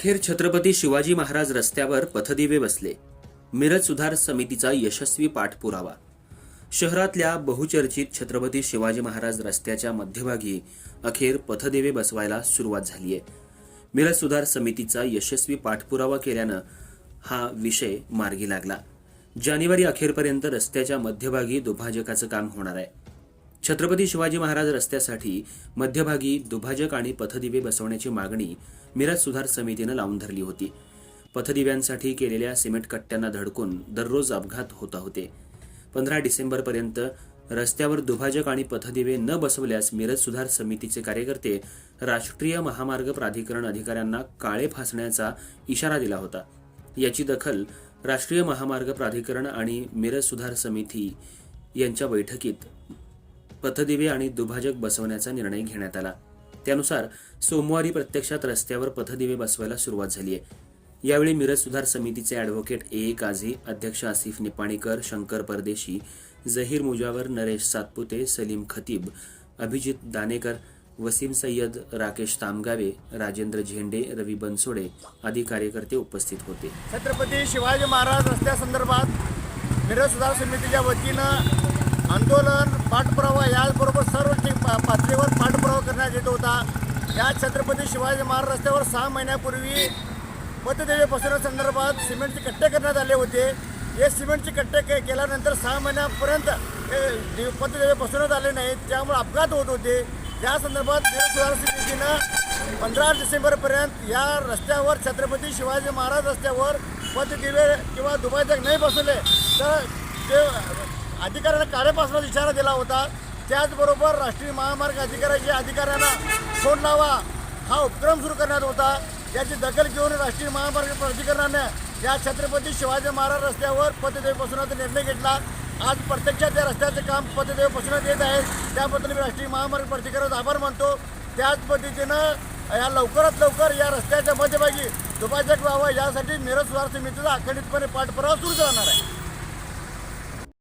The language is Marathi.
अखेर छत्रपती शिवाजी महाराज रस्त्यावर पथदिवे बसले. मिरज सुधार समितीचा यशस्वी पाठपुरावा. शहरातल्या बहुचर्चित छत्रपती शिवाजी महाराज रस्त्याच्या मध्यभागी अखेर पथदिवे बसवायला सुरुवात झालीय. मिरज सुधार समितीचा यशस्वी पाठपुरावा केल्यानं हा विषय मार्गी लागला. जानेवारी अखेरपर्यंत रस्त्याच्या मध्यभागी दुभाजकाचं काम होणार आहे. छत्रपती शिवाजी महाराज रस्त्यासाठी मध्यभागी दुभाजक आणि पथदिवे बसवण्याची मागणी मिरज सुधार समितीनं लावून धरली होती. पथदिव्यांसाठी केलेल्या सिमेंट कट्ट्यांना धडकून दररोज अपघात होत होते. 15 डिसेंबरपर्यंत रस्त्यावर दुभाजक आणि पथदिवे न बसवल्यास मिरज सुधार समितीचे कार्यकर्ते राष्ट्रीय महामार्ग प्राधिकरण अधिकाऱ्यांना काळे फासण्याचा इशारा दिला होता. याची दखल राष्ट्रीय महामार्ग प्राधिकरण आणि मिरज सुधार समिती यांच्या बैठकीत पथदिवे आणि दुभाजक बसवण्याचा निर्णय घेण्यात आला. त्यानुसार सोमवारी प्रत्यक्षात रस्त्यावर पथदिवे बसवायला सुरुवात झाली आहे. यावेळी मिरज सुधार समितीचे ॲडव्होकेट ए काझी, अध्यक्ष आसिफ निपाणीकर, शंकर परदेशी, जहीर मुजावर, नरेश सातपुते, सलीम खतीब, अभिजित दानेकर, वसीम सय्यद, राकेश तामगावे, राजेंद्र झेंडे, रवी बनसोडे आदी कार्यकर्ते उपस्थित होते. छत्रपती शिवाजी महाराज रस्त्यासंदर्भात मिरज सुधार समितीच्या वतीनं आंदोलन, पाठपुरावा याचबरोबर सर्व पातळीवर पाठपुरावा करण्यात येत होता. या छत्रपती शिवाजी महाराज रस्त्यावर 6 महिन्यापूर्वी पथदिवे बसवण्यासंदर्भात सिमेंटचे कट्टे करण्यात आले होते. हे सिमेंटचे कट्टे केल्यानंतर 6 महिन्यापर्यंत पथदिवे बसवण्यात आले नाहीत, त्यामुळे अपघात होत होते. या संदर्भात मिरज सुधार समितीनं 15 डिसेंबरपर्यंत या रस्त्यावर छत्रपती शिवाजी महाराज रस्त्यावर पथदिवे किंवा दुभाजक नाही बसवले तर ते अधिकाऱ्यांना काळे फासण्याचा इशारा दिला होता. त्याचबरोबर राष्ट्रीय महामार्ग अधिकाऱ्यांना फोन लावा हा उपक्रम सुरू करण्यात होता. याची दखल घेऊन राष्ट्रीय महामार्ग प्राधिकरणाने या छत्रपती शिवाजी महाराज रस्त्यावर पथदिवे बसवण्याचा निर्णय घेतला. आज प्रत्यक्षात या रस्त्याचे काम पथदिवे बसवण्यात येत आहे. त्याबद्दल मी राष्ट्रीय महामार्ग प्राधिकरणाचा आभार मानतो. त्याच पद्धतीनं या लवकरात लवकर या रस्त्याच्या मध्यभागी दुभाजक व्हावा यासाठी मिरज सुधार समितीचा अखंडितपणे पाठपुरावा सुरू राहणार आहे.